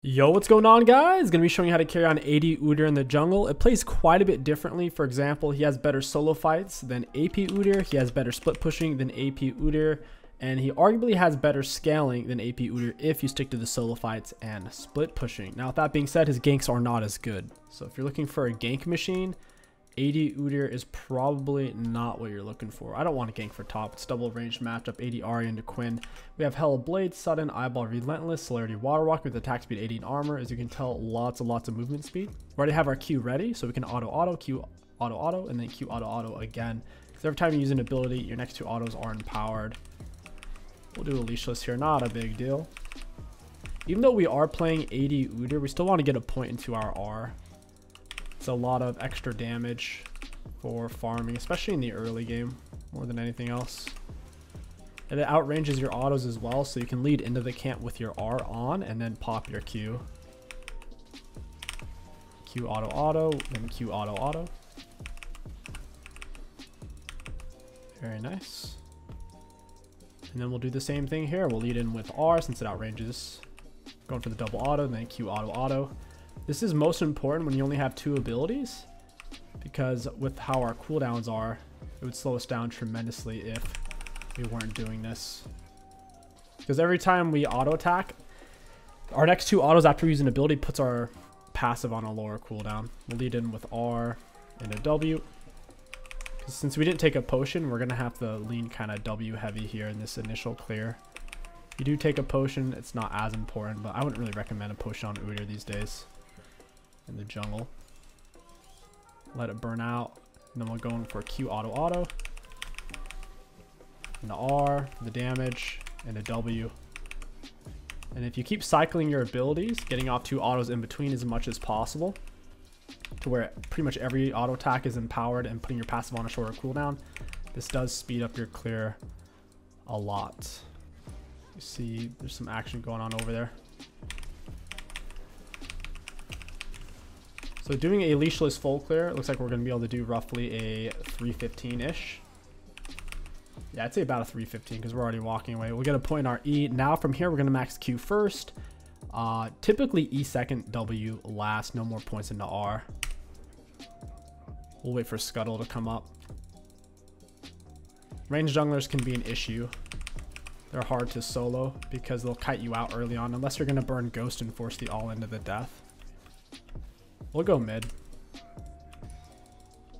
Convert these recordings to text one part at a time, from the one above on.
Yo, what's going on, guys? Gonna be showing you how to carry on AD Udyr in the jungle. It plays quite a bit differently. For example, he has better solo fights than AP Udyr. He has better split pushing than AP Udyr. And he arguably has better scaling than AP Udyr if you stick to the solo fights and split pushing. Now, with that being said, his ganks are not as good. So if you're looking for a gank machine, AD Udyr is probably not what you're looking for. I don't want to gank for top. It's double ranged matchup, AD Ahri into Quinn. We have Hella Blade, Sudden, Eyeball, Relentless, Celerity, Water Walk with attack speed 80 and armor. As you can tell, lots of movement speed. We already have our Q ready, so we can auto, Q, auto, and then Q, auto again. Because every time you use an ability, your next two autos are empowered. We'll do a leashless here, not a big deal. Even though we are playing AD Udyr, we still want to get a point into our R. It's a lot of extra damage for farming, especially in the early game, more than anything else. And it outranges your autos as well, so you can lead into the camp with your R on and then pop your Q. Q auto, then Q auto. Very nice. And then we'll do the same thing here. We'll lead in with R since it outranges. Going for the double auto, then Q auto. This is most important when you only have two abilities, because with how our cooldowns are, it would slow us down tremendously if we weren't doing this. Because every time we auto attack, our next two autos after we use an ability puts our passive on a lower cooldown. We'll lead in with R and a W. Since we didn't take a potion, we're going to have to lean kind of W heavy here in this initial clear. If you do take a potion, it's not as important, but I wouldn't really recommend a potion on Udyr these days in the jungle. Let it burn out, and then we'll go in for Q auto, and the R for the damage, and a W. And if you keep cycling your abilities, getting off two autos in between as much as possible, to where pretty much every auto attack is empowered and putting your passive on a shorter cooldown, this does speed up your clear a lot. You see there's some action going on over there. So doing a leashless full clear, it looks like we're going to be able to do roughly a 315-ish. Yeah, I'd say about a 315 because we're already walking away. We'll get a point in our E. Now from here, we're going to max Q first. Typically E second, W last. No more points into R. We'll wait for Scuttle to come up. Ranged junglers can be an issue. They're hard to solo because they'll kite you out early on unless you're going to burn Ghost and force the all into the death. We'll go mid.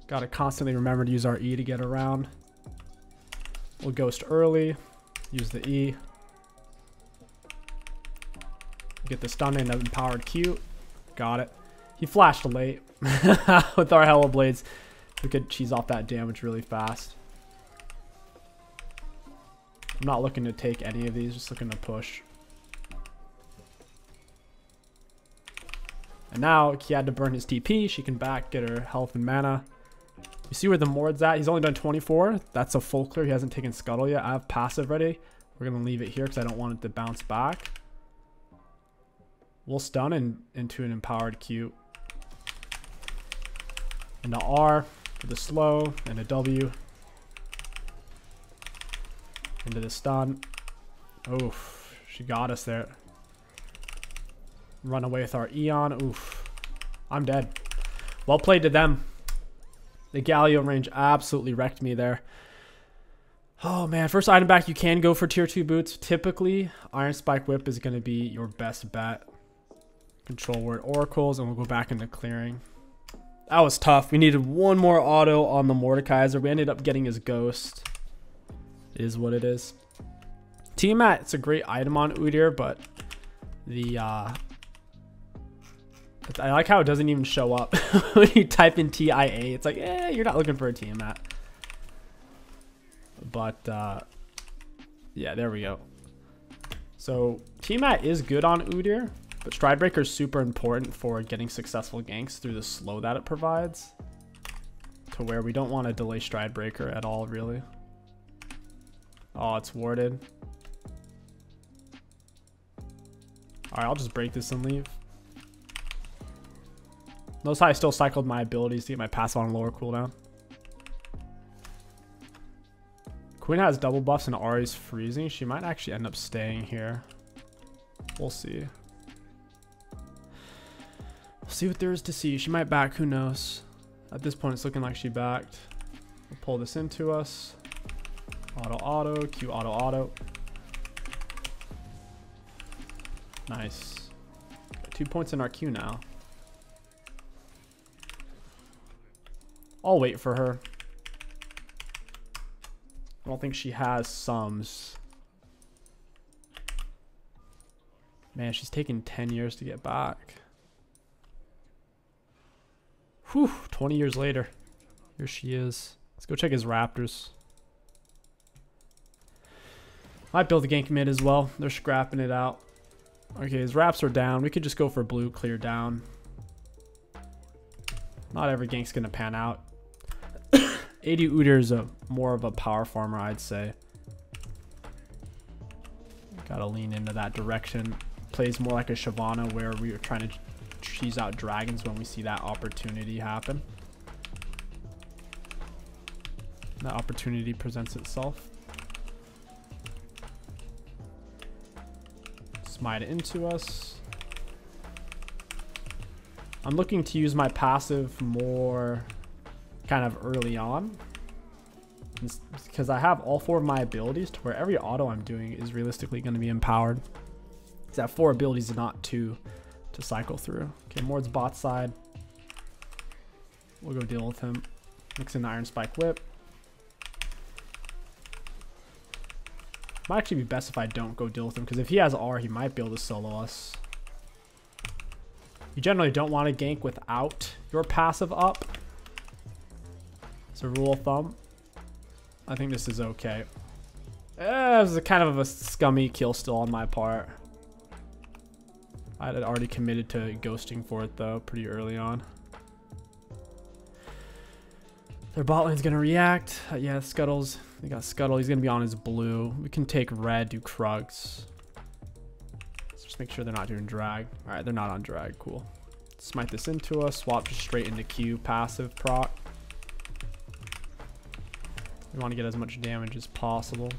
Gotta constantly remember to use our E to get around. We'll Ghost early. Use the E. Get the stun and empowered Q. Got it. He flashed late. With our Hella Blades, we could cheese off that damage really fast. I'm not looking to take any of these, just looking to push. And now he had to burn his TP. She can back, get her health and mana. You see where the Mord's at? He's only done 24. That's a full clear. He hasn't taken Scuttle yet. I have passive ready. We're going to leave it here because I don't want it to bounce back. We'll stun into an empowered Q. And the R for the slow, and a W. Into the stun. Oof, she got us there. Run away with our Eon. Oof. I'm dead. Well played to them. The Galio range absolutely wrecked me there. Oh man, first item back, you can go for tier 2 boots. Typically, Iron Spike Whip is going to be your best bet. Control word Oracles, and we'll go back into clearing. That was tough. We needed one more auto on the Mordekaiser. We ended up getting his Ghost. It is what it is. Tiamat, it's a great item on Udyr, but the I like how it doesn't even show up when you type in TIA. It's like, you're not looking for a Tiamat. But yeah, there we go. So Tiamat is good on Udyr, but Stridebreaker is super important for getting successful ganks through the slow that it provides, to where we don't want to delay Stridebreaker at all, really. Oh, it's warded. Alright, I'll just break this and leave. Notice how I still cycled my abilities to get my passive on a lower cooldown. Quinn has double buffs and Ahri's freezing. She might actually end up staying here. We'll see. see what there is to see. She might back, who knows. At this point, it's looking like she backed. We'll pull this into us. Auto, Q auto. Nice. Got 2 points in our queue now. I'll wait for her. I don't think she has sums. Man, she's taking 10 years to get back. Whew, 20 years later. Here she is. Let's go check his Raptors. Might build a gank mid as well. They're scrapping it out. Okay, his Raps are down. We could just go for blue, clear down. Not every gank's gonna pan out. AD Udyr is more of a power farmer, I'd say. Gotta lean into that direction. Plays more like a Shyvana where we are trying to cheese out dragons when we see that opportunity happen. That opportunity presents itself. Smite it into us. I'm looking to use my passive more kind of early on, because I have all 4 of my abilities to where every auto I'm doing is realistically going to be empowered. Because that 4 abilities is not 2 to cycle through. Okay, Mord's bot side. We'll go deal with him. Mix in the Iron Spike Whip. Might actually be best if I don't go deal with him, because if he has R, he might be able to solo us. You generally don't want to gank without your passive up. It's a rule of thumb. I think this is okay. It was a kind of a scummy kill still on my part. I had already committed to ghosting for it though pretty early on. Their bot lane's gonna react. Yeah, Scuttles. They got Scuttle. He's gonna be on his blue. We can take red, do Krugs. Let's just make sure they're not doing drag. Alright, they're not on drag. Cool. Smite this into us. Swap just straight into Q. Passive proc. We want to get as much damage as possible.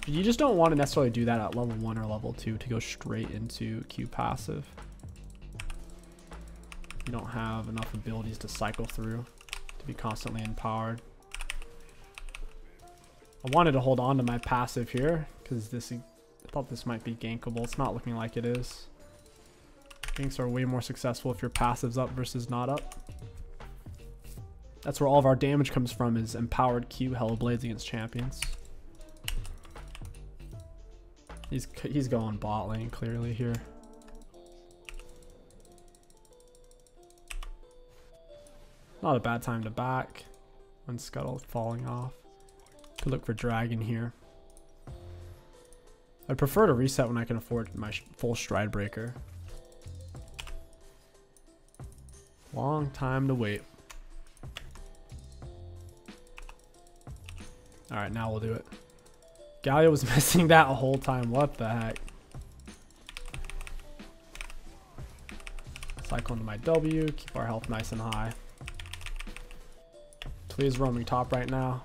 You just don't want to necessarily do that at level 1 or level 2 to go straight into Q passive. You don't have enough abilities to cycle through to be constantly empowered. I wanted to hold on to my passive here because I thought this might be gankable. It's not looking like it is. Ganks are way more successful if your passive's up versus not up. That's where all of our damage comes from, is empowered Q Hellblades against champions. He's going bot lane clearly here. Not a bad time to back when Scuttle falling off. Could look for dragon here. I'd prefer to reset when I can afford my full stride breaker. Long time to wait. Alright, now we'll do it. Galio was missing that a whole time. What the heck? Cycle into my W. Keep our health nice and high. Please roaming top right now.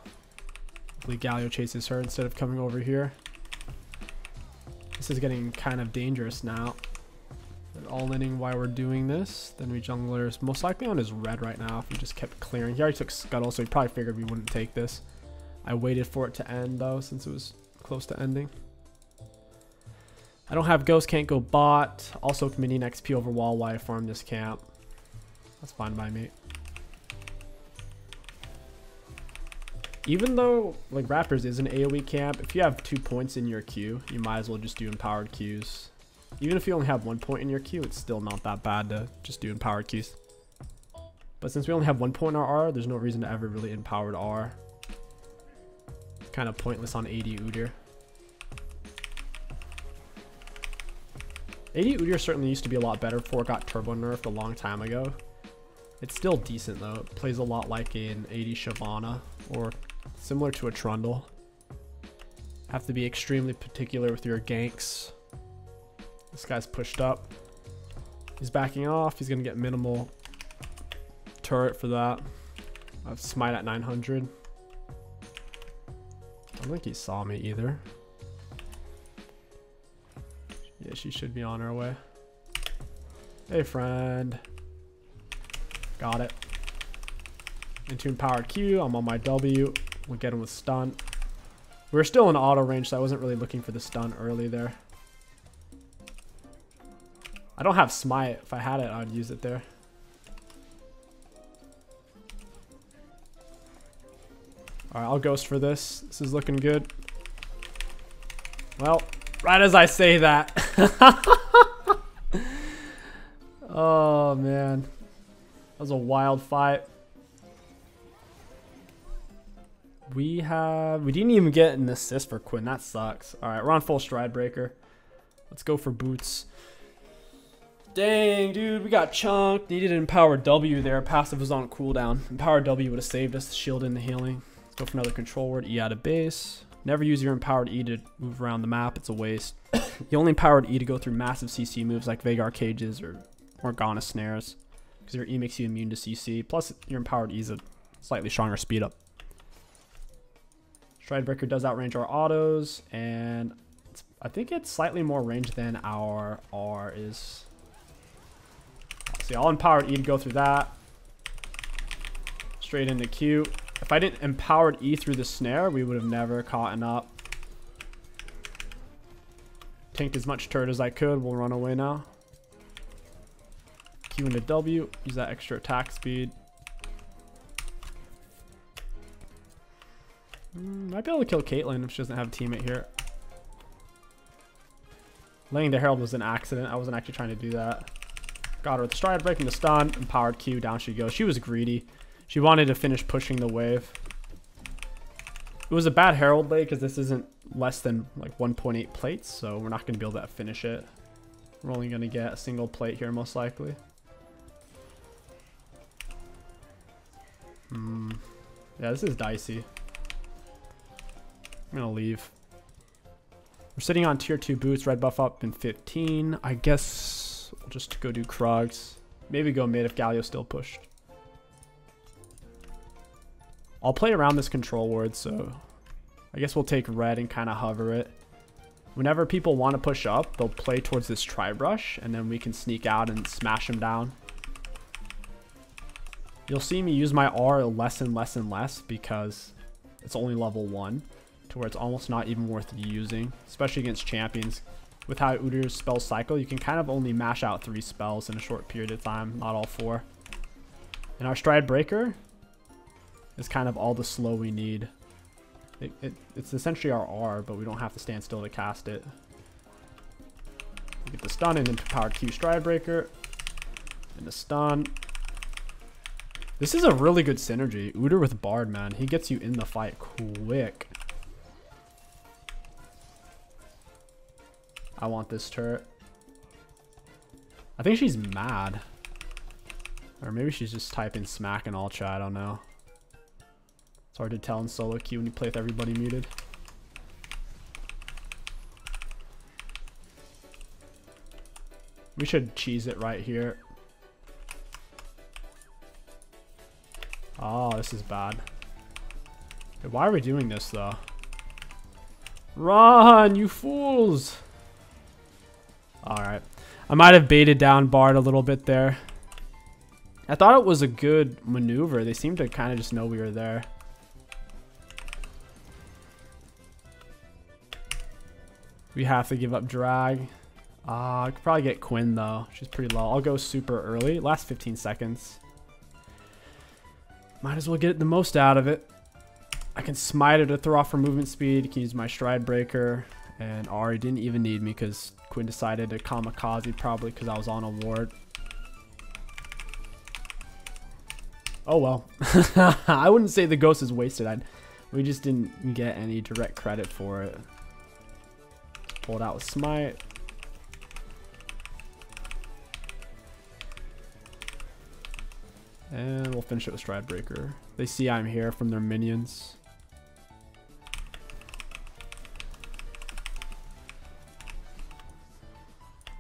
Hopefully Galio chases her instead of coming over here. This is getting kind of dangerous now. They're all-inning while we're doing this. Then we jungler's most likely on his red right now if he just kept clearing. He already took Scuttle, so he probably figured we wouldn't take this. I waited for it to end though, since it was close to ending. I don't have Ghost, can't go bot. Also committing XP over wall while I farm this camp. That's fine by me. Even though like Raptors is an AoE camp, if you have 2 points in your queue, you might as well just do empowered queues. Even if you only have 1 point in your queue, it's still not that bad to just do empowered queues. But since we only have 1 point in our R, there's no reason to ever really empowered R. Kind of pointless on AD Udyr. AD Udyr certainly used to be a lot better before it got turbo nerfed a long time ago. It's still decent though. It plays a lot like an AD Shyvana or similar to a Trundle. Have to be extremely particular with your ganks. This guy's pushed up. He's backing off. He's gonna get minimal turret for that. I have smite at 900. I don't think he saw me either. Yeah, she should be on her way. Hey, friend. Got it. Into empowered Q. I'm on my W. We'll get him with stun. We're still in auto range, so I wasn't really looking for the stun early there. I don't have smite. If I had it, I'd use it there. Alright, I'll ghost for this. This is looking good. Well, right as I say that. Oh, man. That was a wild fight. We didn't even get an assist for Quinn. That sucks. Alright, we're on full stride breaker. Let's go for boots. Dang, dude, we got chunked. Needed an empowered W there. Passive was on cooldown. Empowered W would have saved us. Shield in the healing. Let's go for another control word. E out of base. Never use your empowered E to move around the map. It's a waste. You only empowered E to go through massive CC moves like Vagar cages or Morgana snares. Because your E makes you immune to CC. Plus, your empowered E is a slightly stronger speed up. Stride breaker does outrange our autos. And I think it's slightly more range than our R is. See, I'll empowered E to go through that. Straight into Q. If I didn't empowered E through the snare, we would have never caught up. Tanked as much turret as I could. We'll run away now. Q into W. Use that extra attack speed. Might be able to kill Caitlyn if she doesn't have a teammate here. Laying the Herald was an accident. I wasn't actually trying to do that. Got her with the stride, breaking the stun, empowered Q, down she goes. She was greedy. She wanted to finish pushing the wave. It was a bad Herald lay because this isn't less than like 1.8 plates, so we're not going to be able to finish it. We're only going to get a single plate here most likely. Yeah, this is dicey. I'm going to leave. We're sitting on tier 2 boots, red buff up in 15. I guess we'll just go do Krugs. Maybe go mid if Galio's still pushed. I'll play around this control word, so I guess we'll take red and kind of hover it. Whenever people want to push up, they'll play towards this tri-brush, and then we can sneak out and smash them down. You'll see me use my R less and less and less because it's only level 1, to where it's almost not even worth using, especially against champions. With how Udyr's spells cycle, you can kind of only mash out 3 spells in a short period of time, not all 4. And our stride breaker is kind of all the slow we need. It's essentially our R, but we don't have to stand still to cast it. We get the stun and into powered Q stride breaker. And the stun. This is a really good synergy. Udyr with Bard, man. He gets you in the fight quick. I want this turret. I think she's mad. Or maybe she's just typing smack in all chat, I don't know. It's hard to tell in solo queue when you play with everybody muted. We should cheese it right here. Oh, this is bad. Okay, why are we doing this though? Run, you fools! Alright. I might have baited down Bard a little bit there. I thought it was a good maneuver. They seemed to kind of just know we were there. We have to give up drag. I could probably get Quinn though. She's pretty low. I'll go super early. Last 15 seconds. Might as well get the most out of it. I can smite her to throw off her movement speed. I can use my stride breaker. And Ari didn't even need me because Quinn decided to kamikaze, probably because I was on a ward. Oh well. I wouldn't say the ghost is wasted. We just didn't get any direct credit for it. Pull it out with smite. And we'll finish it with stride breaker. They see I'm here from their minions.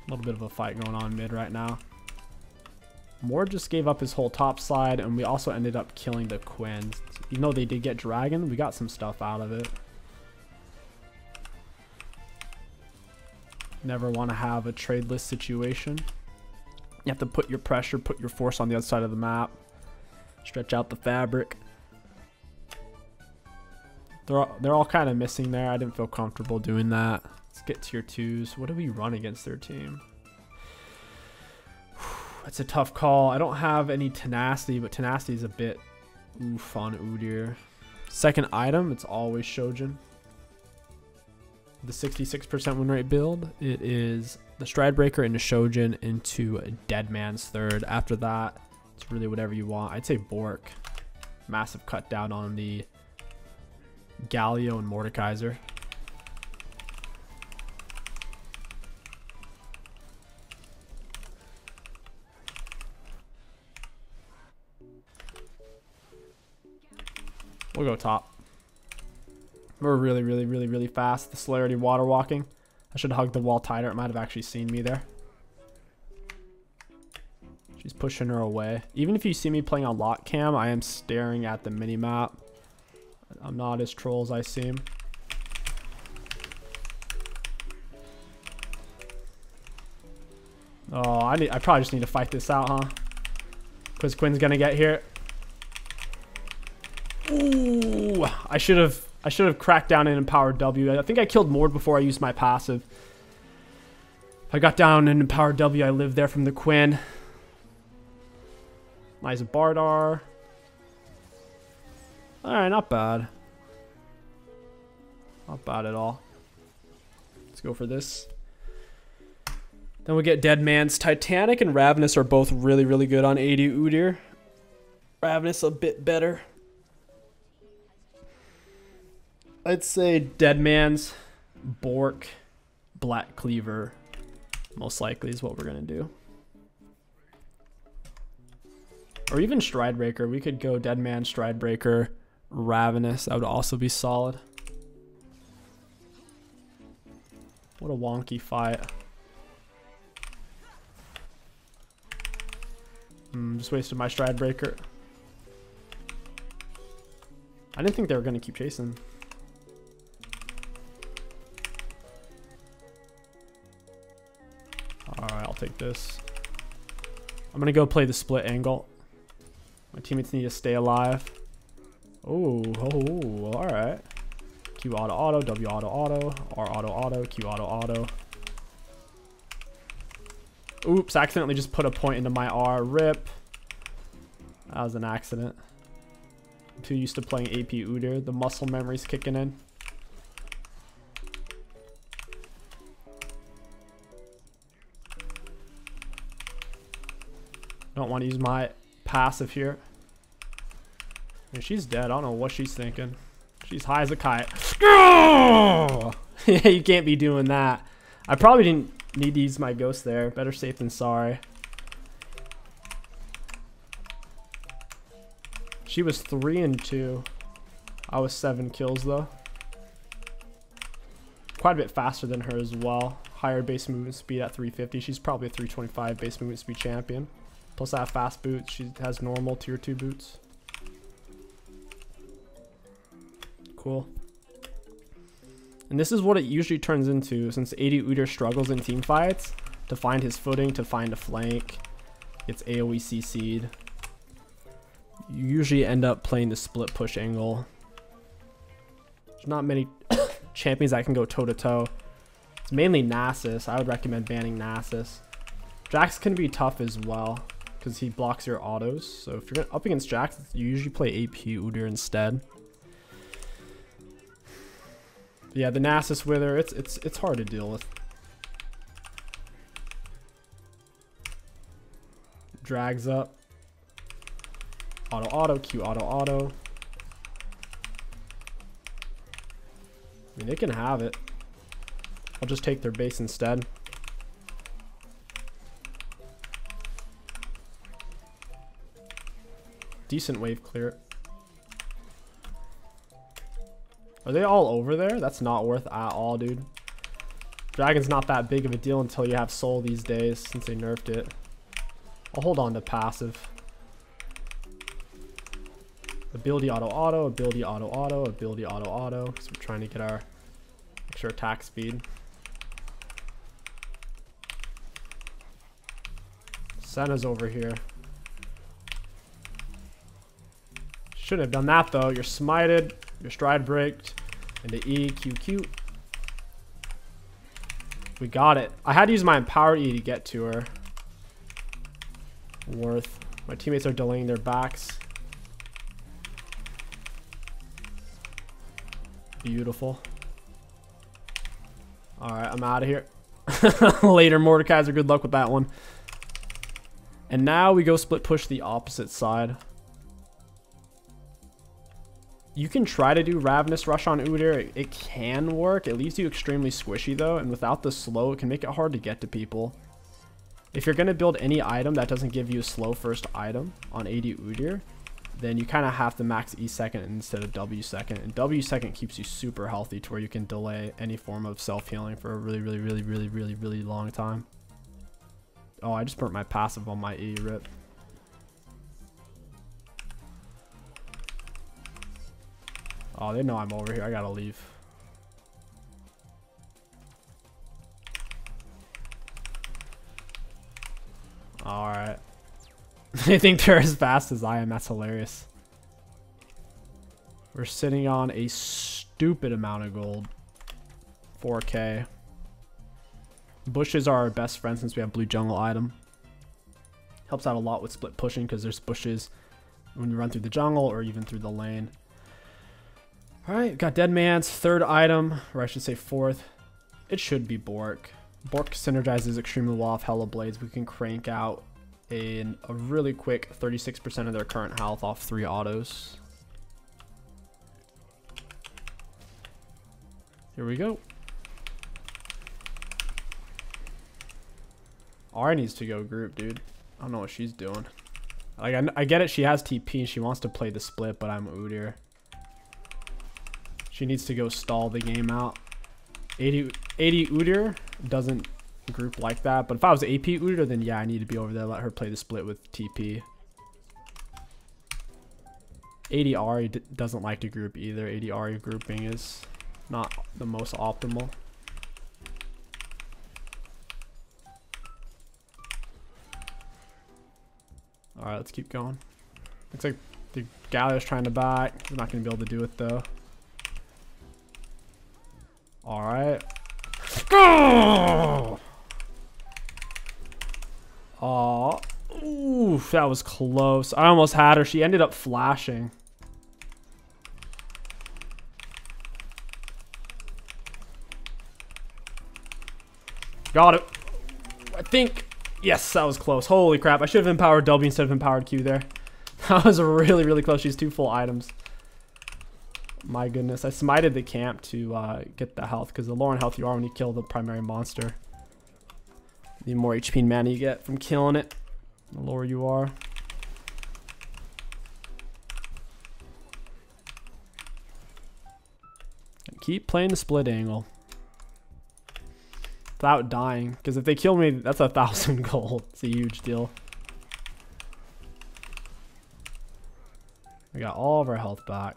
A little bit of a fight going on mid right now. Moore just gave up his whole top side, and we also ended up killing the Quinn. Even though they did get dragon, we got some stuff out of it. Never want to have a tradeless situation. You have to put your pressure, put your force on the other side of the map. Stretch out the fabric. They're all kind of missing there. I didn't feel comfortable doing that. Let's get tier 2s. What do we run against their team? That's a tough call. I don't have any tenacity, but tenacity is a bit oof on Udyr. Second item, it's always Shojin. The 66% win rate build, it is the Stride Breaker into Shojin into a Dead Man's third. After that, it's really whatever you want. I'd say Bork. Massive cut down on the Galio and Mordekaiser. We'll go top. We're really fast. The celerity water walking. I should hug the wall tighter. It might have actually seen me there. She's pushing her away. Even if you see me playing on lock cam, I am staring at the mini map. I'm not as troll as I seem. Oh, I probably just need to fight this out, huh? Because Quinn's gonna get here. Ooh, I should have cracked down and empowered W. I think I killed Mord before I used my passive. If I got down and empowered W, I lived there from the Quinn. Nice Bardar. Alright, not bad. Not bad at all. Let's go for this. Then we get Dead Man's. Titanic and Ravenous are both really good on 80 Udyr. Ravenous a bit better. I'd say Dead Man's, Bork, Black Cleaver, most likely is what we're going to do. Or even Stride Breaker. We could go Dead Man, Stride Breaker, Ravenous. That would also be solid. What a wonky fight. Just wasted my Stride Breaker. I didn't think they were going to keep chasing. Alright, I'll take this. I'm going to go play the split angle. My teammates need to stay alive. Oh, alright. Q auto auto, W auto auto, R auto auto, Q auto auto. Oops, accidentally just put a point into my R. Rip. That was an accident. I'm too used to playing AP Udyr. The muscle memory's kicking in. Don't want to use my passive here. I mean, she's dead. I don't know what she's thinking. She's high as a kite. Yeah, you can't be doing that. I probably didn't need to use my ghost there. Better safe than sorry. She was 3 and 2. I was 7 kills though. Quite a bit faster than her as well. Higher base movement speed at 350. She's probably a 325 base movement speed champion. Plus I have fast boots. She has normal tier 2 boots. Cool. And this is what it usually turns into since 80 Udyr struggles in team fights to find his footing, to find a flank. Gets AoE CC'd. You usually end up playing the split push angle. There's not many champions that can go toe to toe. It's mainly Nasus. I would recommend banning Nasus. Jax can be tough as well because he blocks your autos. So if you're up against Jax, you usually play AP Udyr instead. Yeah, the Nasus Wither, it's hard to deal with. Drags up. Auto auto, Q auto auto. I mean, they can have it. I'll just take their base instead. Decent wave clear. Are they all over there? That's not worth at all, dude. Dragon's not that big of a deal until you have soul these days since they nerfed it. I'll hold on to passive. Ability auto auto, ability auto auto, ability auto auto. Because we're trying to get our extra attack speed. Senna's over here. Shouldn't have done that though. You're smited, your stride braked, into E, Q, Q. We got it. I had to use my empowered E to get to her. Worth. My teammates are delaying their backs. Beautiful. Alright, I'm out of here. Later, Mordekaiser. Good luck with that one. And now we go split push the opposite side. You can try to do Ravenous Rush on Udyr. It can work. It leaves you extremely squishy though, and without the slow, it can make it hard to get to people. If you're going to build any item that doesn't give you a slow first item on AD Udyr, then you kind of have to max E second instead of W second. And W second keeps you super healthy to where you can delay any form of self-healing for a really long time. Oh, I just burnt my passive on my E, rip. Oh, they know I'm over here. I gotta leave. Alright. They think they're as fast as I am. That's hilarious. We're sitting on a stupid amount of gold. 4K. Bushes are our best friend since we have blue jungle item. Helps out a lot with split pushing because there's bushes when you run through the jungle or even through the lane. Alright, got Dead Man's third item, or I should say fourth. It should be Bork. Bork synergizes extremely well off Hella Blades. We can crank out a really quick 36% of their current health off 3 autos. Here we go. Ari needs to go group, dude. I don't know what she's doing. Like, I get it, she has TP and she wants to play the split, but I'm Udyr. She needs to go stall the game out. 80 Udyr doesn't group like that. But if I was AP Udyr, then yeah, I need to be over there. Let her play the split with TP. 80 Ari doesn't like to group either. 80 Ari grouping is not the most optimal. Alright, let's keep going. Looks like the Galio's trying to back. He's not going to be able to do it though. Alright. Oh, oof, that was close. I almost had her. She ended up flashing. Got it. I think. Yes, that was close. Holy crap. I should have empowered W instead of empowered Q there. That was really close. She's 2 full items. My goodness, I smited the camp to get the health, because the lower in health you are when you kill the primary monster, the more HP and mana you get from killing it, the lower you are. And keep playing the split angle without dying, because if they kill me, that's 1,000 gold. It's a huge deal. We got all of our health back.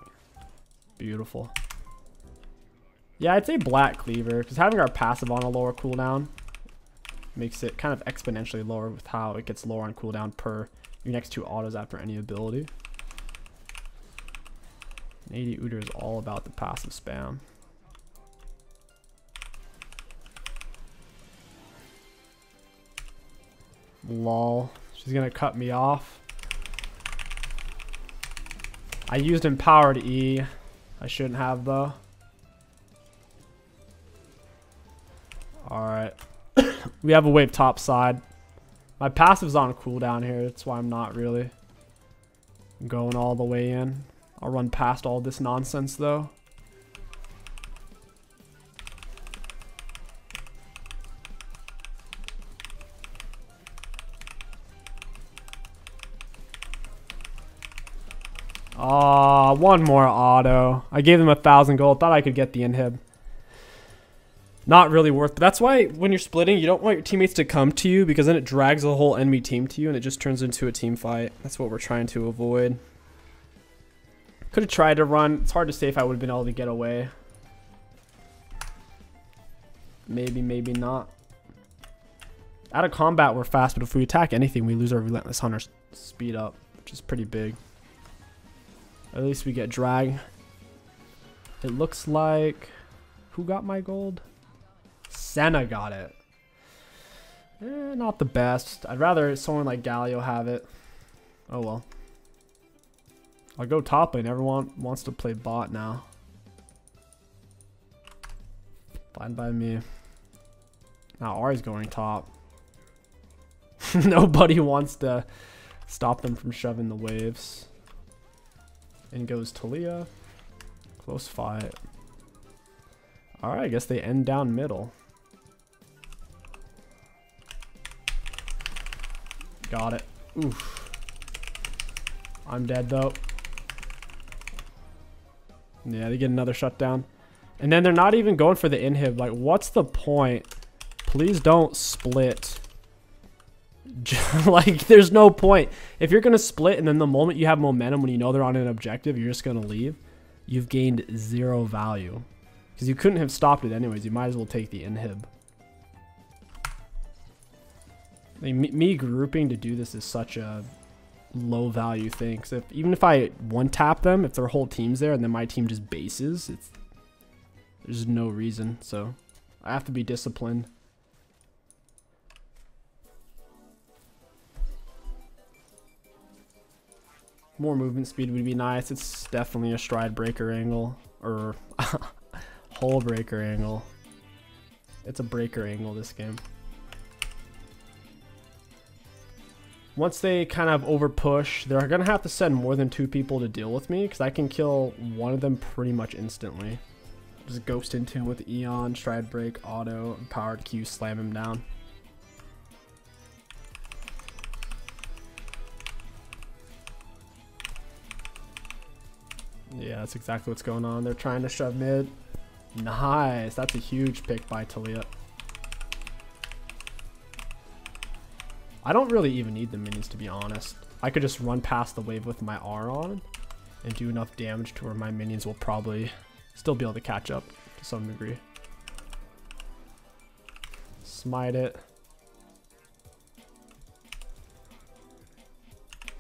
Beautiful. Yeah, I'd say Black Cleaver, because having our passive on a lower cooldown makes it kind of exponentially lower with how it gets lower on cooldown per your next 2 autos after any ability. And AD Udyr is all about the passive spam. Lol. She's gonna cut me off. I used empowered E. I shouldn't have though. Alright. We have a wave top side. My passive's on cooldown here. That's why I'm not really going all the way in. I'll run past all this nonsense though. One more auto. I gave them 1,000 gold. Thought I could get the inhib. Not really worth it. That's why when you're splitting, you don't want your teammates to come to you, because then it drags the whole enemy team to you and it just turns into a team fight. That's what we're trying to avoid. Could have tried to run. It's hard to say if I would have been able to get away. Maybe, maybe not. Out of combat, we're fast, but if we attack anything, we lose our Relentless Hunter speed up, which is pretty big. At least we get drag. It looks like... Who got my gold? Senna got it. Not the best. I'd rather someone like Galio have it. Oh well. I'll go top lane. Everyone wants to play bot now. Fine by me. Now Ari's going top. Nobody wants to stop them from shoving the waves. In goes Talia. Close fight. Alright, I guess they end down middle. Got it. Oof. I'm dead though. Yeah, they get another shutdown. And then they're not even going for the inhib. Like, what's the point? Please don't split. Like, there's no point. If you're going to split and then the moment you have momentum when you know they're on an objective, you're just going to leave, you've gained 0 value. Because you couldn't have stopped it anyways. You might as well take the inhib. Like, me grouping to do this is such a low value thing. So even if I one tap them, if their whole team's there and then my team just bases, there's no reason. So I have to be disciplined. More movement speed would be nice. It's definitely a stride breaker angle, or hole breaker angle. It's a breaker angle this game. Once they kind of over push, they're gonna have to send more than 2 people to deal with me, because I can kill one of them pretty much instantly. Just ghost into him with Eon, stride break, auto, and powered Q, slam him down. Yeah, that's exactly what's going on. They're trying to shove mid. Nice. That's a huge pick by Talia. I don't really even need the minions, to be honest. I could just run past the wave with my R on and do enough damage to where my minions will probably still be able to catch up to some degree. Smite it.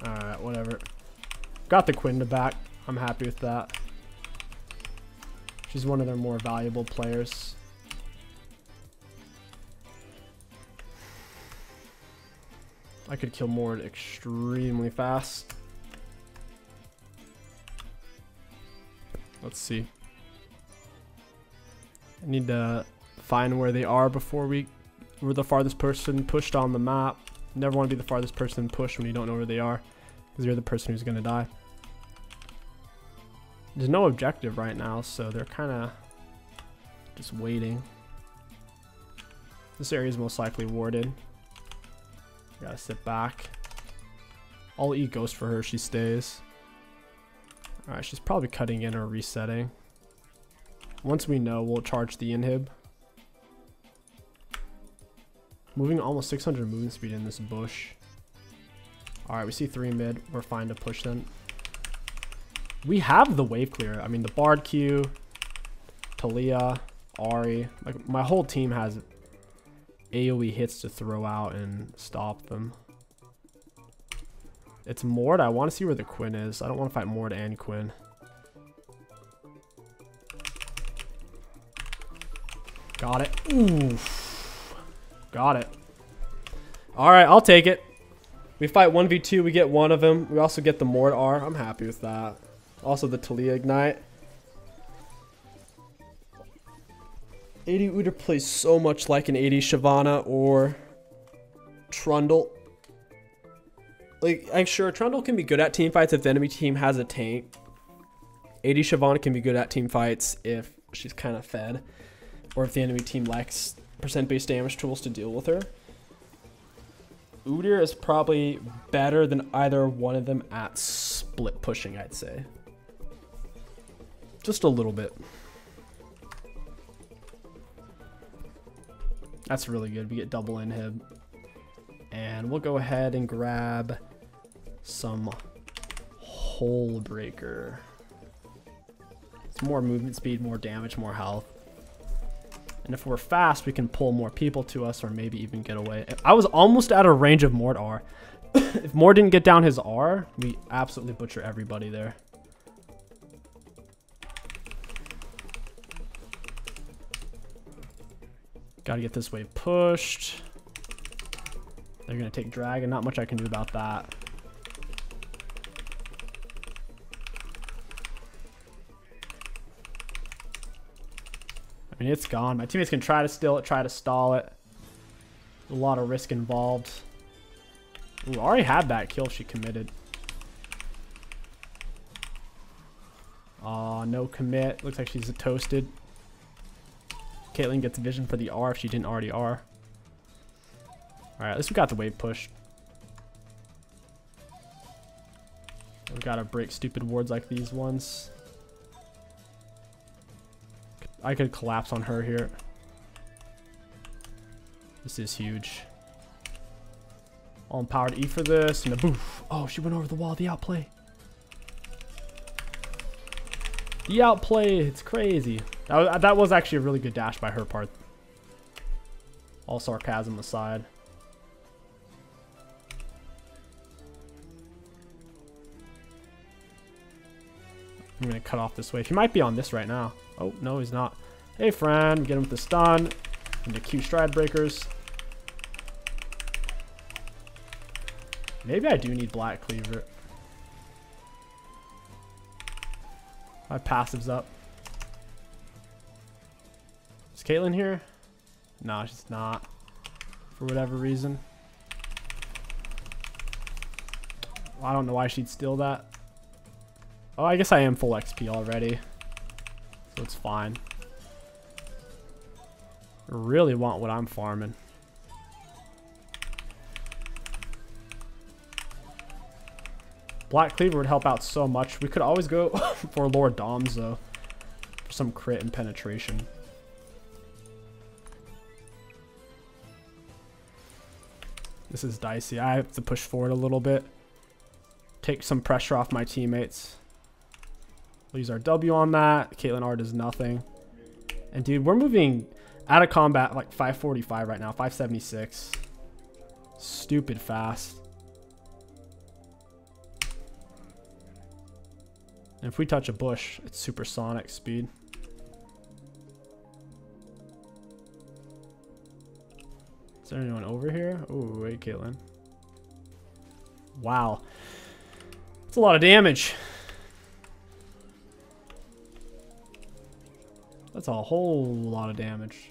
Alright, whatever. Got the Quinn to back. I'm happy with that. She's one of their more valuable players. I could kill Mord extremely fast. Let's see. I need to find where they are before we're the farthest person pushed on the map. Never want to be the farthest person pushed when you don't know where they are, because you're the person who's going to die. There's no objective right now, so they're kind of just waiting. This area is most likely warded. Gotta sit back. I'll eat Ghost for her, she stays. Alright, she's probably cutting in or resetting. Once we know, we'll charge the inhib. Moving almost 600 movement speed in this bush. Alright, we see 3 mid. We're fine to push them. We have the wave clear. I mean, the Bard Q, Talia, Ari. Like, my whole team has AoE hits to throw out and stop them. It's Mord. I want to see where the Quinn is. I don't want to fight Mord and Quinn. Got it. Oof. Got it. Alright, I'll take it. We fight 1v2. We get one of them. We also get the Mord R. I'm happy with that. Also the Talia Ignite. 80 Udyr plays so much like an 80 Shyvana or Trundle. Like, I'm sure Trundle can be good at team fights if the enemy team has a tank. 80 Shyvana can be good at team fights if she's kind of fed, or if the enemy team lacks percent-based damage tools to deal with her. Udyr is probably better than either one of them at split pushing, I'd say. Just a little bit. That's really good. We get double inhib. And we'll go ahead and grab some hole breaker. It's more movement speed, more damage, more health. And if we're fast, we can pull more people to us or maybe even get away. I was almost out of range of Mord R. If Mord didn't get down his R, we absolutely butcher everybody there. Gotta get this wave pushed. They're gonna take dragon. Not much I can do about that. I mean, it's gone. My teammates can try to steal it, try to stall it. A lot of risk involved. Ooh, already had that kill if she committed. Aw, no commit. Looks like she's toasted. Caitlyn gets vision for the R if she didn't already R. Alright, at least we got the wave pushed. We gotta break stupid wards like these ones. I could collapse on her here. This is huge. All empowered E for this, and a boof. Oh, she went over the wall. The outplay. The outplay. It's crazy. That was actually a really good dash by her part. All sarcasm aside. I'm gonna cut off this wave. He might be on this right now. Oh, no, he's not. Hey, friend. Get him with the stun. And the Q stride breakers. Maybe I do need Black Cleaver. My passive's up. Is Caitlyn here? No, she's not. For whatever reason. I don't know why she'd steal that. Oh, I guess I am full XP already. So it's fine. I really want what I'm farming. Black Cleaver would help out so much. We could always go for Lord Doms, though. For some crit and penetration. This is dicey. I have to push forward a little bit. Take some pressure off my teammates. We'll use our W on that. Caitlyn R does nothing. And dude, we're moving out of combat like 545 right now. 576. Stupid fast. And if we touch a bush, it's supersonic speed. Is there anyone over here? Oh, wait, Caitlyn. Wow. That's a lot of damage. That's a whole lot of damage.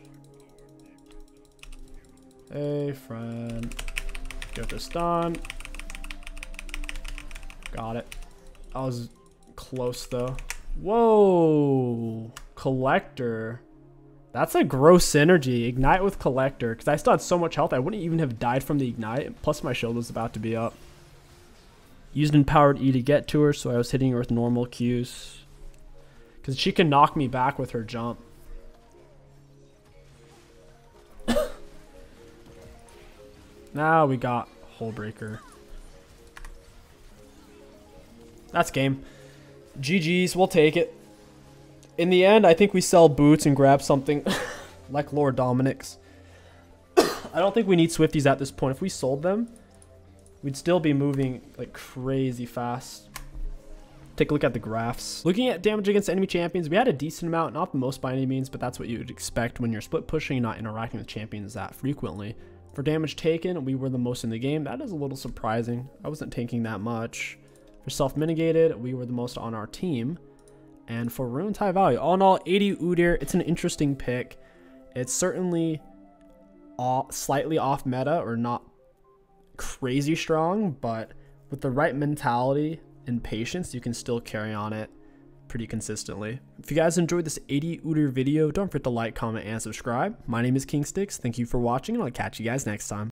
Hey, friend. Get this done. Got it. I was close, though. Whoa. Collector. That's a gross synergy. Ignite with Collector. Because I still had so much health, I wouldn't even have died from the Ignite. Plus, my shield was about to be up. Used empowered E to get to her, so I was hitting her with normal Qs. Because she can knock me back with her jump. Now we got Hole Breaker. That's game. GG's, we'll take it. In the end, I think we sell boots and grab something like Lord Dominic's. I don't think we need Swifties at this point. If we sold them, we'd still be moving like crazy fast. Take a look at the graphs. Looking at damage against enemy champions, we had a decent amount, not the most by any means, but that's what you would expect when you're split pushing and not interacting with champions that frequently. For damage taken, we were the most in the game. That is a little surprising. I wasn't taking that much. For self-mitigated, we were the most on our team. And for runes high value, all in all, 80 Udyr. It's an interesting pick. It's certainly slightly off meta or not crazy strong, but with the right mentality and patience, you can still carry on it pretty consistently. If you guys enjoyed this 80 Udyr video, don't forget to like, comment, and subscribe. My name is King Sticks. Thank you for watching, and I'll catch you guys next time.